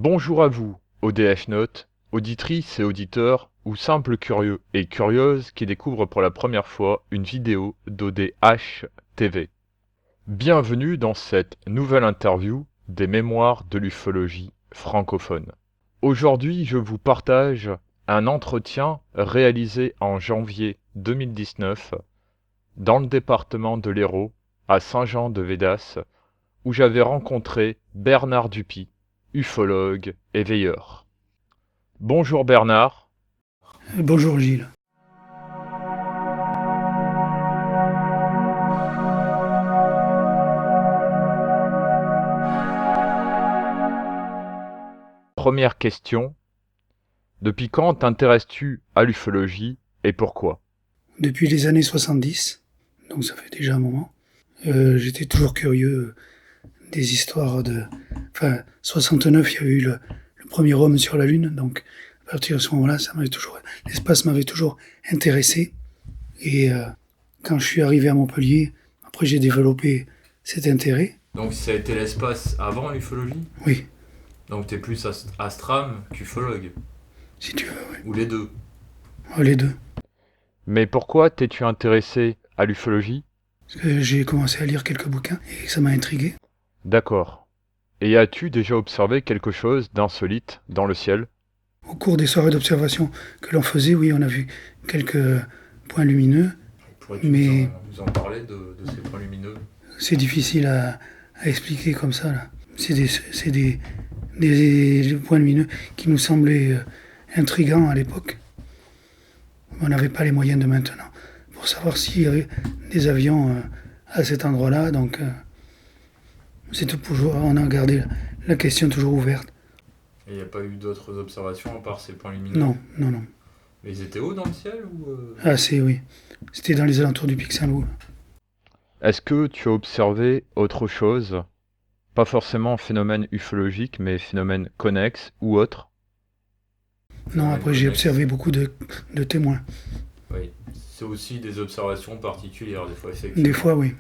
Bonjour à vous, ODH Note, auditrices et auditeurs, ou simples curieux et curieuses qui découvrent pour la première fois une vidéo d'ODH TV. Bienvenue dans cette nouvelle interview des mémoires de l'ufologie francophone. Aujourd'hui, je vous partage un entretien réalisé en janvier 2019 dans le département de l'Hérault, à Saint-Jean-de-Védas, où j'avais rencontré Bernard Dupuy, ufologue et veilleur. Bonjour Bernard. Bonjour Gilles. Première question. Depuis quand t'intéresses-tu à l'ufologie et pourquoi? Depuis les années 70, donc ça fait déjà un moment, j'étais toujours curieux des histoires de... Enfin, 69, il y a eu le premier homme sur la Lune, donc à partir de ce moment-là, l'espace m'avait toujours intéressé. Et quand je suis arrivé à Montpellier, après j'ai développé cet intérêt. Donc ça a été l'espace avant l'ufologie? Oui. Donc t'es plus astram qu'ufologue? Si tu veux, oui. Ou les deux? Les deux. Mais pourquoi t'es-tu intéressé à l'ufologie? Parce que j'ai commencé à lire quelques bouquins et ça m'a intrigué. D'accord. Et as-tu déjà observé quelque chose d'insolite dans le ciel? Au cours des soirées d'observation que l'on faisait, oui, on a vu quelques points lumineux. Pourrais-tu mais nous en parler de ces points lumineux? C'est difficile à expliquer comme ça. Là. C'est des points lumineux qui nous semblaient intrigants à l'époque. On n'avait pas les moyens de maintenant pour savoir s'il y avait des avions à cet endroit-là. Donc, on a gardé la question toujours ouverte. Et il n'y a pas eu d'autres observations à part ces points lumineux? Non. Mais ils étaient hauts dans le ciel ou oui. C'était dans les alentours du Pic Saint-Loup. Est-ce que tu as observé autre chose? Pas forcément phénomène ufologique, mais phénomène connexe ou autre? Non, après j'ai observé beaucoup de témoins. Oui, c'est aussi des observations particulières des fois, effectivement. Des fois, oui.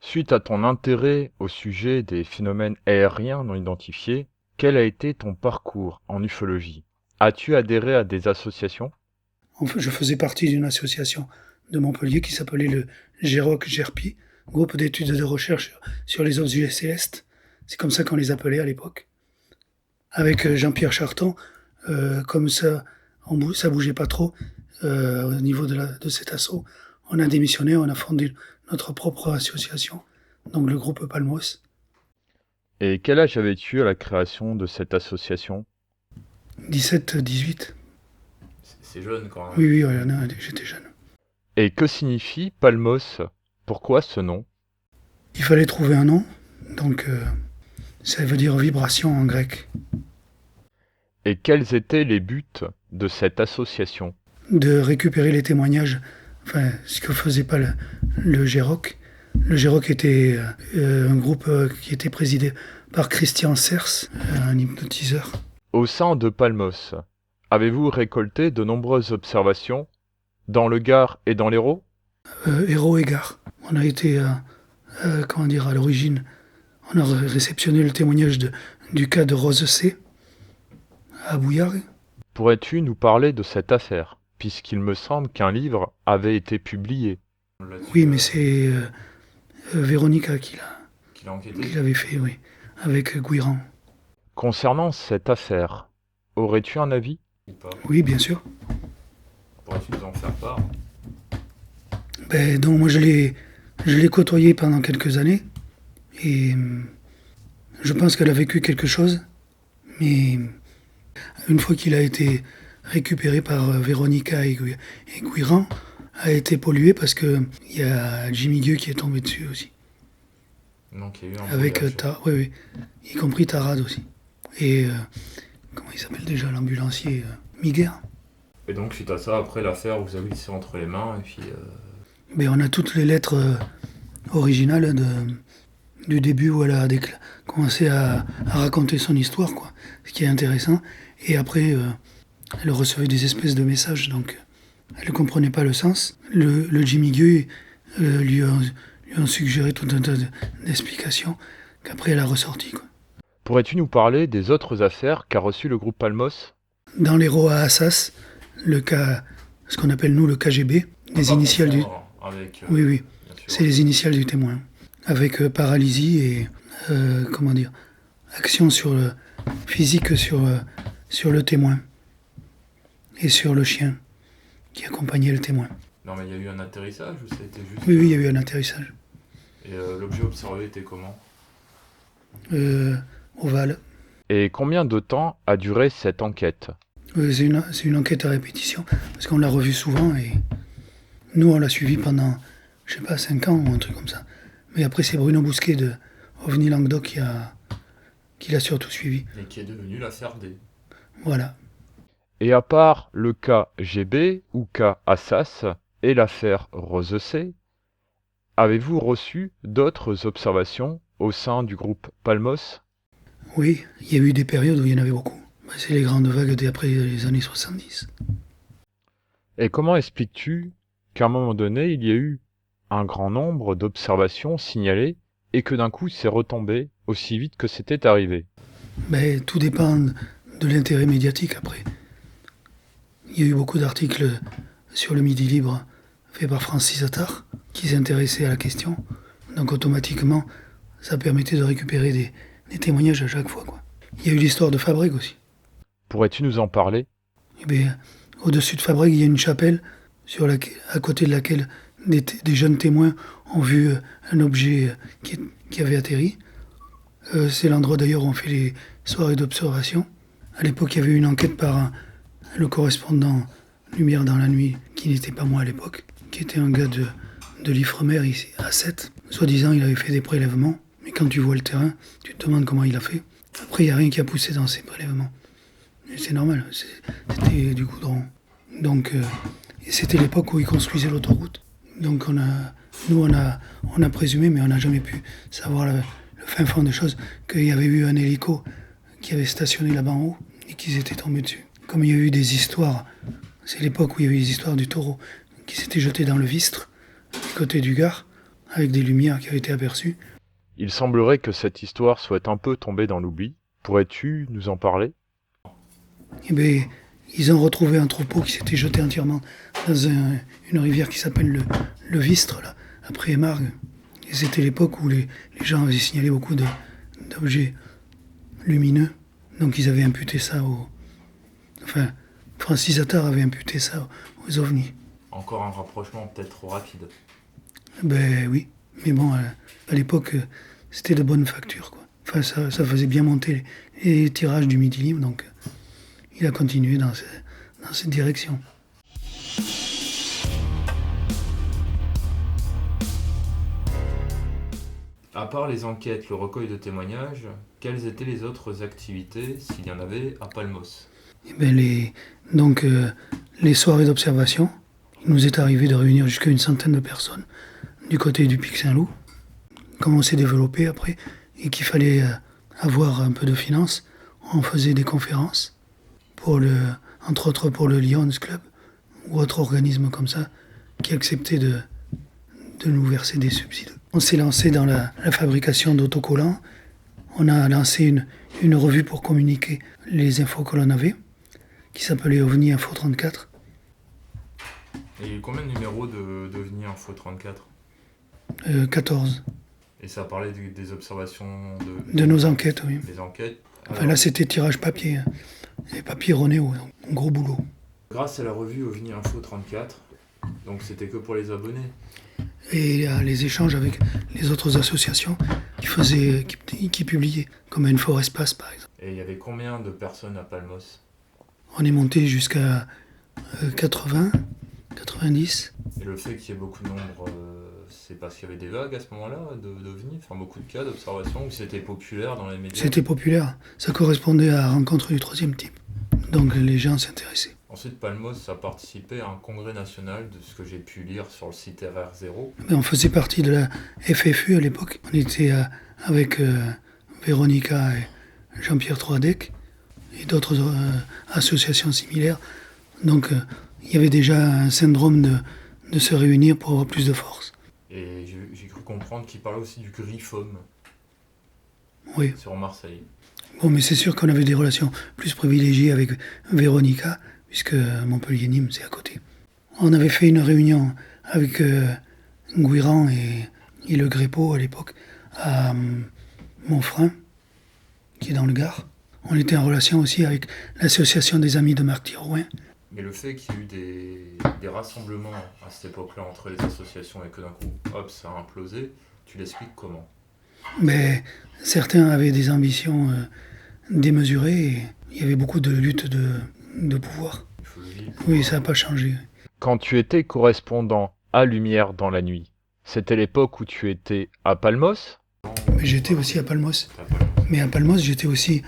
Suite à ton intérêt au sujet des phénomènes aériens non identifiés, quel a été ton parcours en ufologie? As-tu adhéré à des associations? Je faisais partie d'une association de Montpellier qui s'appelait le GEROC-GERPI, groupe d'études et de recherche sur les objets célestes. C'est comme ça qu'on les appelait à l'époque. Avec Jean-Pierre Charton, comme ça bougeait pas trop au niveau de cet assaut, on a démissionné, on a fondé notre propre association, donc le groupe Palmos. Et quel âge avais-tu à la création de cette association? 17-18. C'est jeune quand même. Oui, j'étais jeune. Et que signifie Palmos? Pourquoi ce nom? Il fallait trouver un nom, donc ça veut dire vibration en grec. Et quels étaient les buts de cette association? De récupérer les témoignages, enfin ce que faisait pas le GEROC. Le GEROC était un groupe qui était présidé par Christian Sers, un hypnotiseur. Au sein de Palmos, avez-vous récolté de nombreuses observations dans le Gard et dans l'Hérault? Hérault et Gard. On a été, à l'origine, on a réceptionné le témoignage du cas de Rose C. à Bouillard. Pourrais-tu nous parler de cette affaire, puisqu'il me semble qu'un livre avait été publié? Oui, mais c'est Véronica qui enquêté? l'avait fait, oui, avec Guiran. Concernant cette affaire, aurais-tu un avis? Oui, bien sûr. Pourrais-tu nous en faire part? Donc moi je l'ai côtoyée pendant quelques années et je pense qu'elle a vécu quelque chose, mais une fois qu'il a été récupéré par Véronica et Guiran, a été pollué parce que il y a Jimmy Gueux qui est tombé dessus aussi. Donc il y a eu un avec oui, y compris Tarad aussi. Et comment il s'appelle déjà l'ambulancier Miguel. Et donc suite à ça, après l'affaire vous avez laissé entre les mains et puis... Mais on a toutes les lettres originales du début où elle a commencé à raconter son histoire, quoi. Ce qui est intéressant. Et après, elle recevait des espèces de messages, donc Elle ne comprenait pas le sens. Le Jimmy Guy lui a suggéré tout un tas d'explications qu'après elle a ressorti, quoi. Pourrais-tu nous parler des autres affaires qu'a reçu le groupe Palmos? Dans les ROA Assas, le cas, ce qu'on appelle nous le KGB, les initiales du... Avec, Oui, oui, c'est les initiales du témoin. Avec paralysie et, action physique sur le témoin et sur le chien qui accompagnait le témoin. Non, mais il y a eu un atterrissage ou c'était juste... Oui, il y a eu un atterrissage. Et l'objet observé était comment? Ovale. Et combien de temps a duré cette enquête? C'est une enquête à répétition, parce qu'on l'a revue souvent et nous on l'a suivi pendant, 5 ans ou un truc comme ça. Mais après c'est Bruno Bousquet de OVNI Languedoc qui l'a surtout suivi. Et qui est devenu l'affaire D. Voilà. Et à part le cas GB ou cas Assas et l'affaire Rose C, avez-vous reçu d'autres observations au sein du groupe Palmos? Oui, il y a eu des périodes où il y en avait beaucoup. C'est les grandes vagues d'après les années 70. Et comment expliques-tu qu'à un moment donné, il y a eu un grand nombre d'observations signalées et que d'un coup c'est retombé aussi vite que c'était arrivé? Tout dépend de l'intérêt médiatique après. Il y a eu beaucoup d'articles sur le Midi Libre faits par Francis Attard qui s'intéressait à la question. Donc automatiquement, ça permettait de récupérer des témoignages à chaque fois, quoi. Il y a eu l'histoire de Fabrègues aussi. Pourrais-tu nous en parler? Au-dessus de Fabrègues, il y a une chapelle à côté de laquelle des jeunes témoins ont vu un objet qui avait atterri. C'est l'endroit d'ailleurs où on fait les soirées d'observation. À l'époque, il y avait eu une enquête par le correspondant Lumière dans la nuit, qui n'était pas moi à l'époque, qui était un gars de l'Ifremer ici, à 7. Soi-disant, il avait fait des prélèvements, mais quand tu vois le terrain, tu te demandes comment il a fait. Après, il n'y a rien qui a poussé dans ces prélèvements. Et c'est normal, c'était du goudron. Donc, et c'était l'époque où ils construisaient l'autoroute. Donc on a présumé, mais on n'a jamais pu savoir le fin fond des choses, qu'il y avait eu un hélico qui avait stationné là-bas en haut et qu'ils étaient tombés dessus. Comme il y a eu des histoires, c'est l'époque où il y a eu les histoires du taureau qui s'était jeté dans le Vistre, du côté du Gard, avec des lumières qui avaient été aperçues. Il semblerait que cette histoire soit un peu tombée dans l'oubli. Pourrais-tu nous en parler? Ils ont retrouvé un troupeau qui s'était jeté entièrement dans une rivière qui s'appelle le Vistre, là, après Émargues. Et c'était l'époque où les gens avaient signalé beaucoup d'objets lumineux. Donc ils avaient imputé ça Francis Attard avait imputé ça aux ovnis. Encore un rapprochement peut-être trop rapide. Oui, mais bon, à l'époque, c'était de bonne facture, quoi. Enfin, ça faisait bien monter les tirages du Midi Libre, donc il a continué dans cette direction. À part les enquêtes, le recueil de témoignages, quelles étaient les autres activités, s'il y en avait, à Palmos? Les soirées d'observation, il nous est arrivé de réunir jusqu'à une centaine de personnes du côté du Pic Saint-Loup. Comme on s'est développé après et qu'il fallait avoir un peu de finances, on faisait des conférences, entre autres pour le Lions Club ou autre organisme comme ça qui acceptait de nous verser des subsides. On s'est lancé dans la fabrication d'autocollants. On a lancé une revue pour communiquer les infos que l'on avait, qui s'appelait OVNI Info 34. Et il y a eu combien de numéros d'OVNI Info 34? 14. Et ça parlait des observations de nos enquêtes, oui. Des enquêtes. Enfin, là, c'était tirage papier. Et papier Ronéo, donc un gros boulot. Grâce à la revue OVNI Info 34, donc c'était que pour les abonnés. Et les échanges avec les autres associations qui publiaient, comme Info Espace par exemple. Et il y avait combien de personnes à Palmos? On est monté jusqu'à 80, 90. Et le fait qu'il y ait beaucoup de nombres, c'est parce qu'il y avait des vagues à ce moment-là d'OVNI, enfin beaucoup de cas d'observation, ou c'était populaire dans les médias? C'était populaire, ça correspondait à la rencontre du troisième type. Donc les gens s'intéressaient. Ensuite, Palmos a participé à un congrès national, de ce que j'ai pu lire sur le site RR0. On faisait partie de la FFU à l'époque. On était avec Véronica et Jean-Pierre Troadec et d'autres associations similaires. Donc il y avait déjà un syndrome de se réunir pour avoir plus de force. Et j'ai cru comprendre qu'il parlait aussi du Griffom Oui. sur Marseille. Bon, mais c'est sûr qu'on avait des relations plus privilégiées avec Véronica, puisque Montpellier-Nîmes, c'est à côté. On avait fait une réunion avec Guiran et le Grépeau à l'époque, à Montfrein, qui est dans le Gard. On était en relation aussi avec l'association des amis de Marc Thirouin. Mais le fait qu'il y ait eu des rassemblements à cette époque-là entre les associations et que d'un coup, hop, ça a implosé, tu l'expliques comment? Mais certains avaient des ambitions démesurées et il y avait beaucoup de luttes de pouvoir. Oui, ça n'a pas changé. Quand tu étais correspondant à Lumière dans la nuit, c'était l'époque où tu étais à Palmos? Mais j'étais aussi à Palmos. Mais à Palmos, j'étais aussi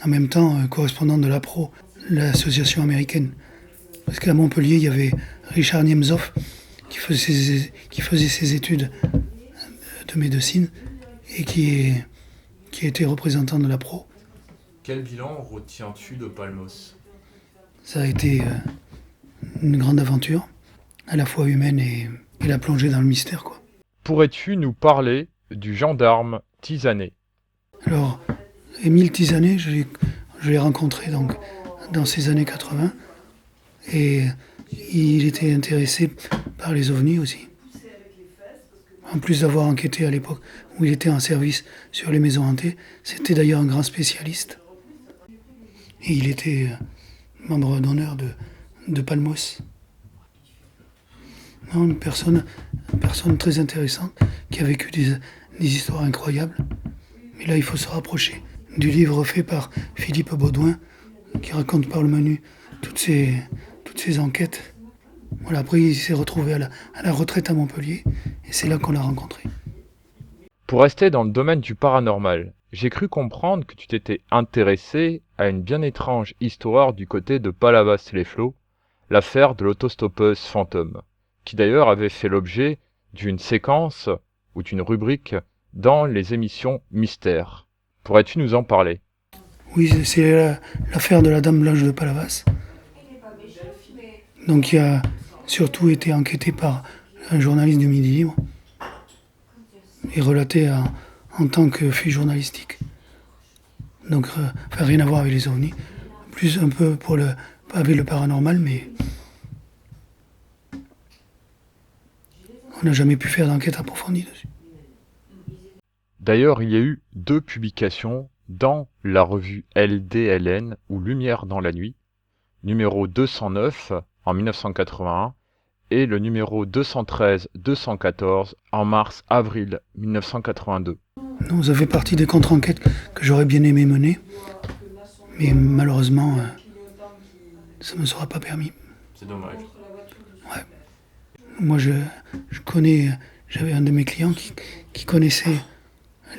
en même temps correspondant de l'APRO, l'association américaine. Parce qu'à Montpellier, il y avait Richard Niemzow qui faisait ses études de médecine et qui était représentant de l'APRO. Quel bilan retiens-tu de Palmos? Ça a été une grande aventure, à la fois humaine et la plongée dans le mystère, quoi. Pourrais-tu nous parler du gendarme Tisanet? Alors, Émile Tisanet, je l'ai rencontré donc, dans ces années 80 et il était intéressé par les ovnis aussi. En plus d'avoir enquêté à l'époque où il était en service sur les maisons hantées, c'était d'ailleurs un grand spécialiste. Et il était membre d'honneur de Palmos. Non, une personne très intéressante qui a vécu des histoires incroyables. Mais là, il faut se rapprocher du livre fait par Philippe Baudouin, qui raconte par le menu toutes ces enquêtes. Voilà, après, il s'est retrouvé à la retraite à Montpellier, et c'est là qu'on l'a rencontré. Pour rester dans le domaine du paranormal, j'ai cru comprendre que tu t'étais intéressé à une bien étrange histoire du côté de Palavas-les-Flots, l'affaire de l'autostoppeuse fantôme, qui d'ailleurs avait fait l'objet d'une séquence ou d'une rubrique dans les émissions Mystères. Pourrais-tu nous en parler? Oui, c'est l'affaire de la Dame Blanche de Palavas. Donc, qui a surtout été enquêté par un journaliste du Midi Libre et relaté en tant que fait journalistique. Donc, rien à voir avec les ovnis. Plus un peu avec le paranormal, mais on n'a jamais pu faire d'enquête approfondie dessus. D'ailleurs, il y a eu 2 publications dans la revue LDLN ou Lumière dans la nuit, numéro 209 en 1981 et le numéro 213-214 en mars-avril 1982. Non, ça fait partie des contre-enquêtes que j'aurais bien aimé mener, mais malheureusement, ça ne me sera pas permis. C'est dommage. Ouais. Moi, je connais, j'avais un de mes clients qui connaissait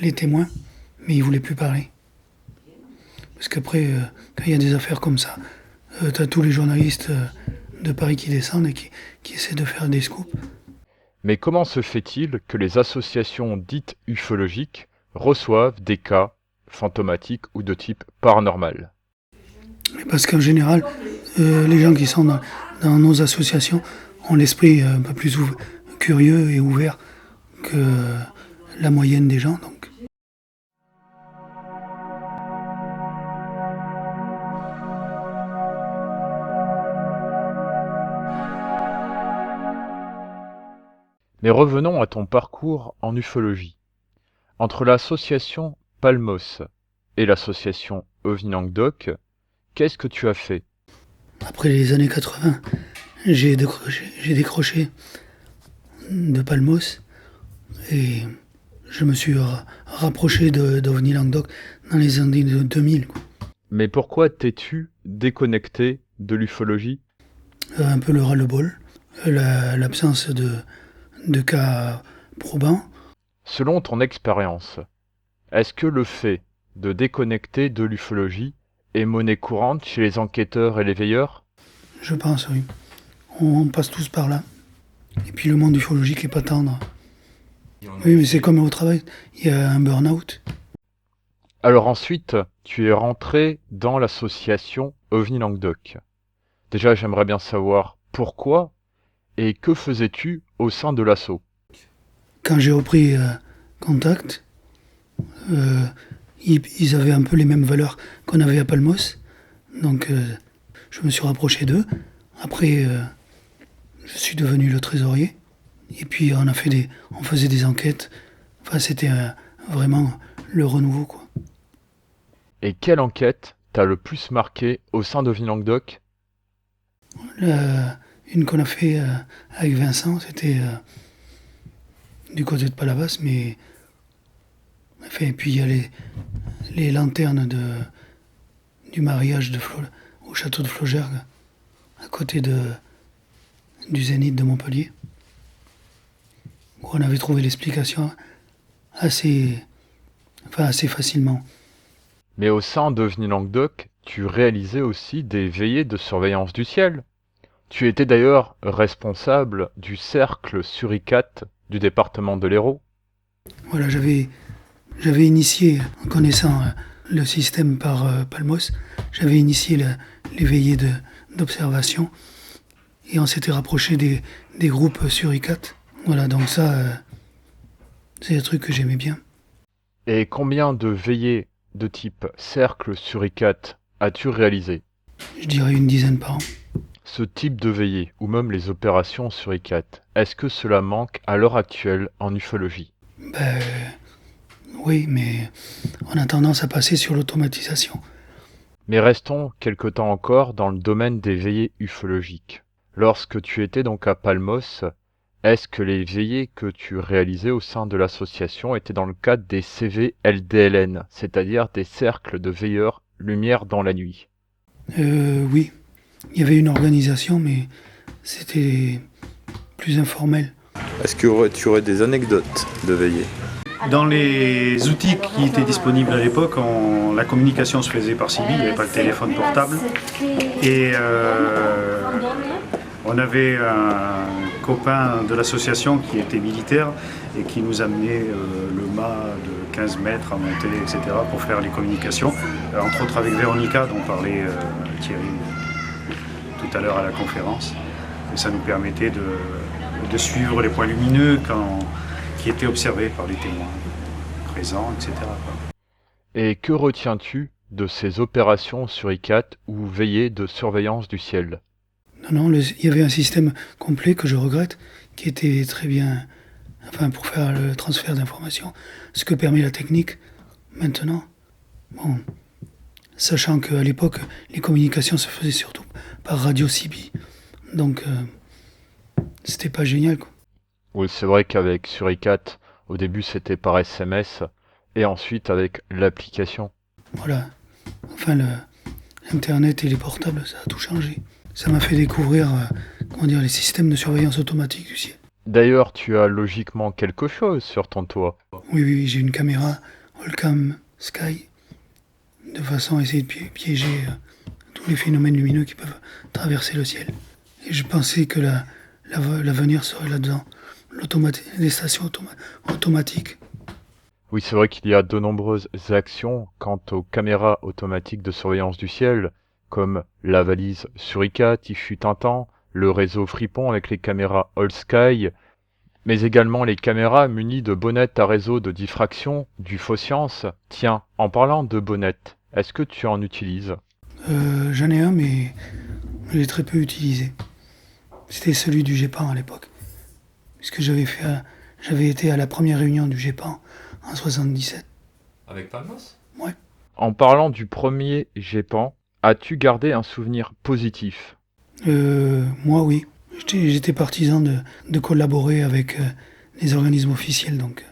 les témoins, mais il ne voulait plus parler. Parce qu'après, quand il y a des affaires comme ça, tu as tous les journalistes de Paris qui descendent et qui essaient de faire des scoops. Mais comment se fait-il que les associations dites ufologiques reçoivent des cas fantomatiques ou de type paranormal? Parce qu'en général, les gens qui sont dans nos associations ont l'esprit un peu plus curieux et ouvert que la moyenne des gens. Donc. Mais revenons à ton parcours en ufologie. Entre l'association Palmos et l'association OVNI Languedoc, qu'est-ce que tu as fait? Après les années 80, j'ai décroché de Palmos et je me suis rapproché d'OVNI Languedoc dans les années 2000. Quoi. Mais pourquoi t'es-tu déconnecté de l'ufologie? Un peu le ras-le-bol, l'absence de cas probants. Selon ton expérience, est-ce que le fait de déconnecter de l'ufologie est monnaie courante chez les enquêteurs et les veilleurs? Je pense, oui. On passe tous par là. Et puis le monde ufologique n'est pas tendre. Oui, mais c'est comme au travail, il y a un burn-out. Alors ensuite, tu es rentré dans l'association OVNI Languedoc. Déjà, j'aimerais bien savoir pourquoi et que faisais-tu au sein de l'assaut? Quand j'ai repris contact, euh, ils avaient un peu les mêmes valeurs qu'on avait à Palmos. Donc je me suis rapproché d'eux. Après, je suis devenu le trésorier. Et puis on faisait des enquêtes. Enfin, c'était vraiment le renouveau, quoi. Et quelle enquête t'a le plus marqué au sein de Languedoc? Une qu'on a fait avec Vincent, c'était du côté de Palavas, mais enfin, et puis il y a les lanternes du mariage au château de Flaugergue, à côté du Zénith de Montpellier, où on avait trouvé l'explication assez, assez facilement. Mais au sein de Languedoc, tu réalisais aussi des veillées de surveillance du ciel. Tu étais d'ailleurs responsable du cercle suricate du département de l'Hérault. Voilà, j'avais initié, en connaissant le système par Palmos, j'avais initié les veillées d'observation et on s'était rapproché des groupes suricates. Voilà, donc ça, c'est un truc que j'aimais bien. Et combien de veillées de type cercle suricate as-tu réalisé? Je dirais une dizaine par an. Ce type de veillée, ou même les opérations suricates, est-ce que cela manque à l'heure actuelle en ufologie? Ben, oui, mais on a tendance à passer sur l'automatisation. Mais restons quelque temps encore dans le domaine des veillées ufologiques. Lorsque tu étais donc à Palmos, est-ce que les veillées que tu réalisais au sein de l'association étaient dans le cadre des CVLDLN, c'est-à-dire des cercles de veilleurs lumière dans la nuit? Oui, il y avait une organisation, mais c'était plus informel. Est-ce que tu aurais des anecdotes de veillée? Dans les outils qui étaient disponibles à l'époque, la communication se faisait par civil, il n'y avait pas le téléphone portable. Et on avait un copain de l'association qui était militaire et qui nous amenait le mât de 15 mètres à monter, etc. pour faire les communications. Entre autres avec Véronica, dont parlait Thierry tout à l'heure à la conférence. Et ça nous permettait de suivre les points lumineux qui étaient observés par les témoins présents, etc. Et que retiens-tu de ces opérations suricates ou veillées de surveillance du ciel? Non, il y avait un système complet que je regrette, qui était très bien, enfin, pour faire le transfert d'informations, ce que permet la technique maintenant. Bon, sachant qu'à l'époque, les communications se faisaient surtout par radio CB, donc c'était pas génial, quoi. Oui, c'est vrai qu'avec Suricate, au début c'était par SMS, et ensuite avec l'application. Voilà. Enfin, Internet et les portables, ça a tout changé. Ça m'a fait découvrir les systèmes de surveillance automatique du ciel. D'ailleurs, tu as logiquement quelque chose sur ton toit. Oui, oui, j'ai une caméra Allcam Sky, de façon à essayer de piéger tous les phénomènes lumineux qui peuvent traverser le ciel. Et je pensais que l'avenir serait là-dedans. Les stations automatiques. Oui, c'est vrai qu'il y a de nombreuses actions quant aux caméras automatiques de surveillance du ciel, comme la valise Suricate, il fut un temps, le réseau Fripon avec les caméras All Sky, mais également les caméras munies de bonnettes à réseau de diffraction du Phoscience. Tiens, en parlant de bonnettes, est-ce que tu en utilises? J'en ai un, mais je l'ai très peu utilisé. C'était celui du GEPAN à l'époque. Puisque j'avais été à la première réunion du GEPAN en 77. Avec Palmos? Ouais. En parlant du premier GEPAN, as-tu gardé un souvenir positif? Moi, oui. J'étais partisan de collaborer avec les organismes officiels, donc.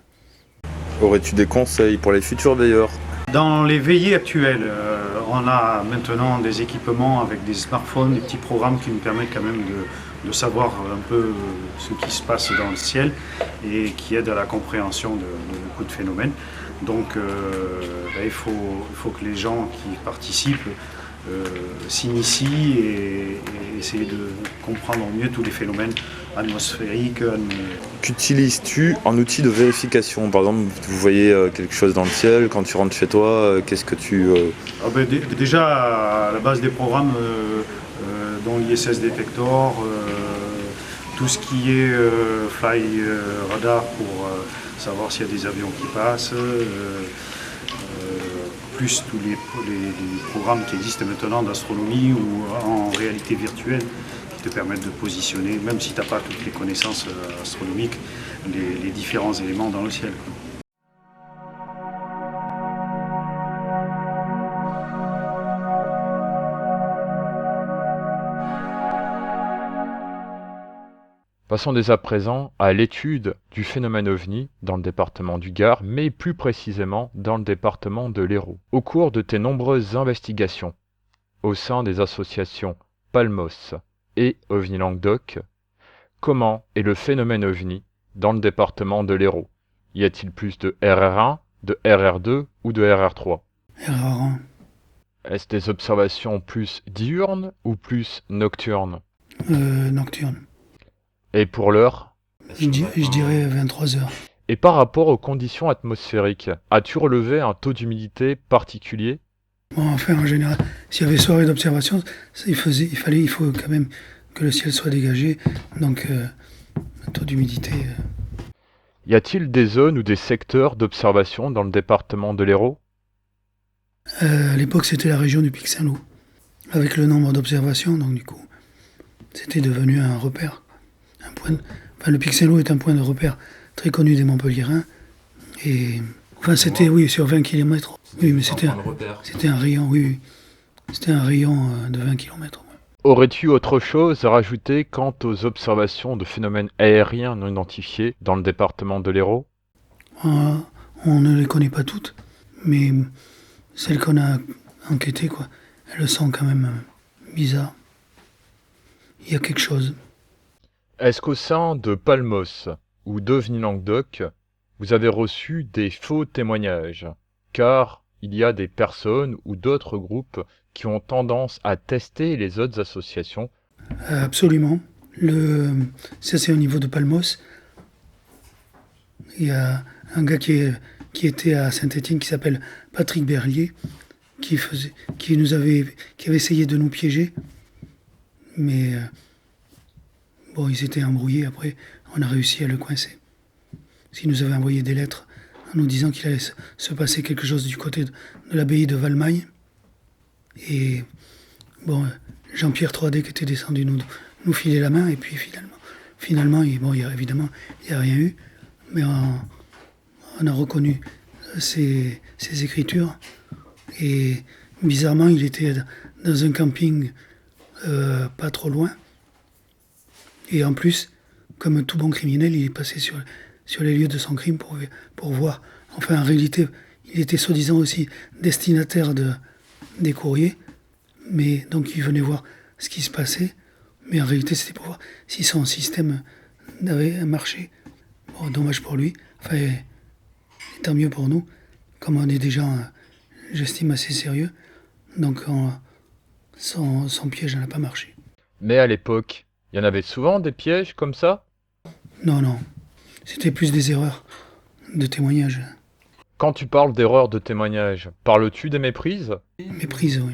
Aurais-tu des conseils pour les futurs veilleurs? Dans les veillées actuelles, on a maintenant des équipements avec des smartphones, des petits programmes qui nous permettent quand même de savoir un peu ce qui se passe dans le ciel et qui aident à la compréhension de beaucoup de phénomènes. Donc il faut que les gens qui participent s'initient et essayer de comprendre mieux tous les phénomènes atmosphériques. Qu'utilises-tu en outil de vérification? Par exemple, vous voyez quelque chose dans le ciel, quand tu rentres chez toi, qu'est-ce que tu... Déjà, à la base des programmes dont l'ISS Detector, tout ce qui est fly radar pour savoir s'il y a des avions qui passent, plus tous les programmes qui existent maintenant d'astronomie ou en réalité virtuelle qui te permettent de positionner, même si tu n'as pas toutes les connaissances astronomiques, les différents éléments dans le ciel, quoi. Passons dès à présent à l'étude du phénomène OVNI dans le département du Gard, mais plus précisément dans le département de l'Hérault. Au cours de tes nombreuses investigations au sein des associations Palmos et OVNI Languedoc, comment est le phénomène OVNI dans le département de l'Hérault? Y a-t-il plus de RR1, de RR2 ou de RR3? RR1. Est-ce des observations plus diurnes ou plus nocturnes? Nocturne. Et pour l'heure? Je dirais 23 heures. Et par rapport aux conditions atmosphériques, as-tu relevé un taux d'humidité particulier? Bon, enfin, en général, s'il y avait soirée d'observation, il faut quand même que le ciel soit dégagé, donc un taux d'humidité. Y a-t-il des zones ou des secteurs d'observation dans le département de l'Hérault? À l'époque, c'était la région du Pic Saint-Loup, avec le nombre d'observations, donc du coup, c'était devenu un repère. Le Pic Saint-Loup est un point de repère très connu des Montpelliérains. Et enfin, c'était, oui, sur 20 km. Oui, mais c'était un rayon, oui. C'était un rayon de 20 km. Aurais-tu autre chose à rajouter quant aux observations de phénomènes aériens non identifiés dans le département de l'Hérault? On ne les connaît pas toutes, mais celles qu'on a enquêtées, quoi, elles sont quand même bizarres. Il y a quelque chose. Est-ce qu'au sein de Palmos ou d'OVNI Languedoc, vous avez reçu des faux témoignages? Car il y a des personnes ou d'autres groupes qui ont tendance à tester les autres associations. Absolument. Ça, c'est au niveau de Palmos. Il y a un gars qui était à Saint-Étienne qui s'appelle Patrick Berlier, qui avait essayé de nous piéger. Mais bon, ils étaient embrouillés. Après, on a réussi à le coincer. S'il nous avait envoyé des lettres en nous disant qu'il allait se passer quelque chose du côté de l'abbaye de Valmagne. Et bon, Jean-Pierre 3D qui était descendu nous filer la main. Et puis finalement, évidemment, il n'y a rien eu. Mais on a reconnu ses écritures. Et bizarrement, il était dans un camping pas trop loin. Et en plus, comme tout bon criminel, il est passé sur les lieux de son crime pour voir. Enfin, en réalité, il était soi-disant aussi destinataire des courriers. Mais donc, il venait voir ce qui se passait. Mais en réalité, c'était pour voir si son système avait marché. Bon, dommage pour lui. Enfin, tant mieux pour nous. Comme on est des gens, j'estime, assez sérieux. Donc, son piège n'a pas marché. Mais à l'époque, il y en avait souvent des pièges comme ça? Non. C'était plus des erreurs de témoignage. Quand tu parles d'erreurs de témoignage, parles-tu des méprises? Méprise, oui.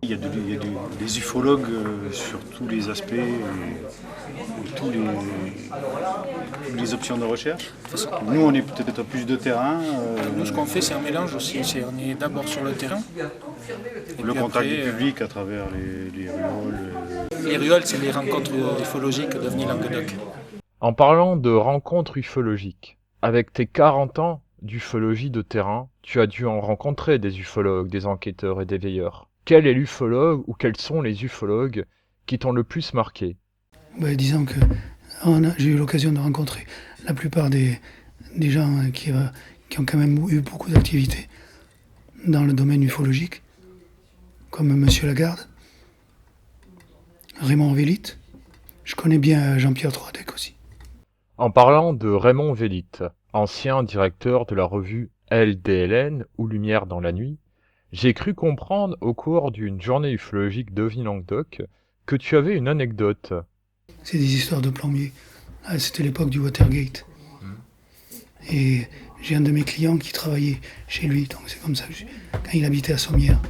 Il y a des ufologues sur tous les aspects et toutes les options de recherche. Nous, on est peut-être plus de terrain. Nous, ce qu'on fait, c'est un mélange aussi. On est d'abord sur le terrain. Le contact du public à travers les ruelles. Les ruelles, c'est les rencontres ufologiques d'OVNI Languedoc. En parlant de rencontres ufologiques, avec tes 40 ans d'ufologie de terrain, tu as dû en rencontrer des ufologues, des enquêteurs et des veilleurs. Quel est l'ufologue ou quels sont les ufologues qui t'ont le plus marqué? Disons que j'ai eu l'occasion de rencontrer la plupart des gens qui ont quand même eu beaucoup d'activités dans le domaine ufologique, comme Monsieur Lagarde, Raymond Vélite. Je connais bien Jean-Pierre 3D aussi. En parlant de Raymond Vélite, ancien directeur de la revue LDLN ou Lumière dans la nuit, j'ai cru comprendre au cours d'une journée ufologique d'OVNI Languedoc que tu avais une anecdote. C'est des histoires de plombiers. Ah, c'était l'époque du Watergate. Et j'ai un de mes clients qui travaillait chez lui, donc c'est comme ça que quand il habitait à Sommières,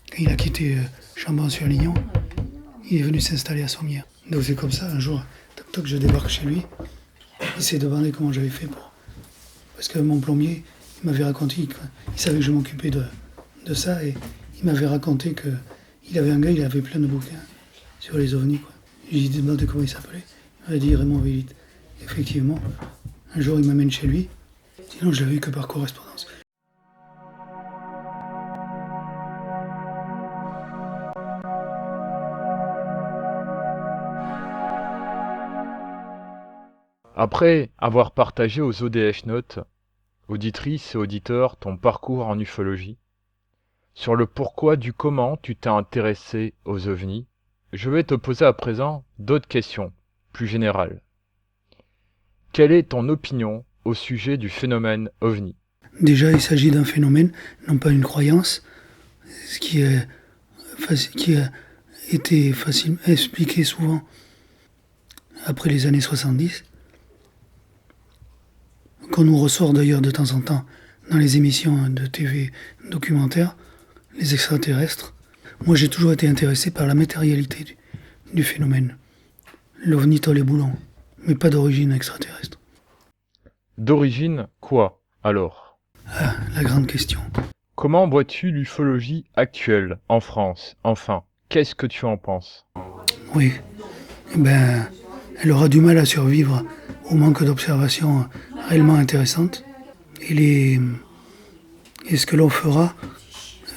quand il a quitté Chambon-sur-Lignon, il est venu s'installer à Sommières. Donc c'est comme ça, un jour, toc toc, je débarque chez lui, il s'est demandé comment j'avais fait pour... Parce que mon plombier, il m'avait raconté, il savait que je m'occupais de ça, et il m'avait raconté qu'il avait un gars, il avait plein de bouquins sur les ovnis, quoi. Je lui ai demandé comment il s'appelait, il m'a dit Raymond Vélite. Effectivement, un jour il m'amène chez lui, sinon je l'avais eu que par correspondance. Après avoir partagé aux ODH Notes, auditrices et auditeurs, ton parcours en ufologie, sur le pourquoi du comment tu t'es intéressé aux ovnis, je vais te poser à présent d'autres questions, plus générales. Quelle est ton opinion au sujet du phénomène ovni? Déjà, il s'agit d'un phénomène, non pas une croyance, ce qui a été facilement expliqué souvent après les années 70, qu'on nous ressort d'ailleurs de temps en temps dans les émissions de TV documentaires, les extraterrestres. Moi, j'ai toujours été intéressé par la matérialité du phénomène. L'ovni tol et boulon, mais pas d'origine extraterrestre. D'origine quoi, alors? Ah, la grande question. Comment vois-tu l'ufologie actuelle en France? Enfin, qu'est-ce que tu en penses? Oui, elle aura du mal à survivre au manque d'observations réellement intéressantes. Et ce que l'on fera,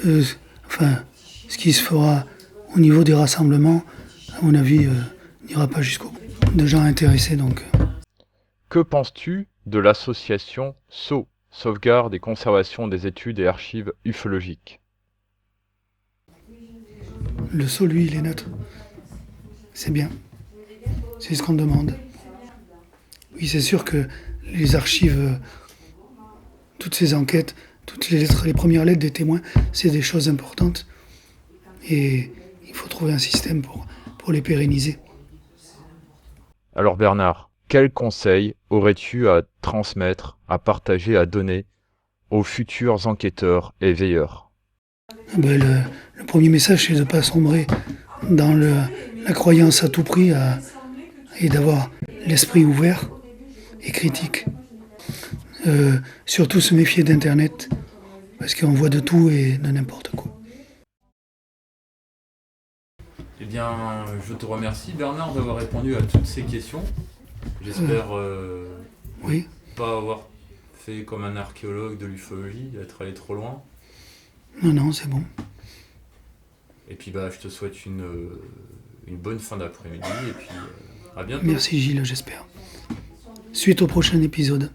ce qui se fera au niveau des rassemblements, à mon avis, n'ira pas jusqu'au bout. De gens intéressés, donc. Que penses-tu de l'association SO, Sauvegarde et Conservation des études et archives ufologiques? Le saut, lui, il est neutre. C'est bien. C'est ce qu'on demande. Oui, c'est sûr que les archives, toutes ces enquêtes, toutes les lettres, les premières lettres des témoins, c'est des choses importantes. Et il faut trouver un système pour les pérenniser. Alors Bernard, quel conseil aurais-tu à transmettre, à partager, à donner aux futurs enquêteurs et veilleurs? Le premier message, c'est de ne pas sombrer dans la croyance à tout prix et d'avoir l'esprit ouvert et critique. Surtout se méfier d'Internet, parce qu'on voit de tout et de n'importe quoi. Eh bien, je te remercie Bernard d'avoir répondu à toutes ces questions. J'espère Oui, pas avoir fait comme un archéologue de l'ufologie, être allé trop loin. non, c'est bon. Et puis je te souhaite une bonne fin d'après-midi et puis à bientôt. Merci Gilles, j'espère. Suite au prochain épisode.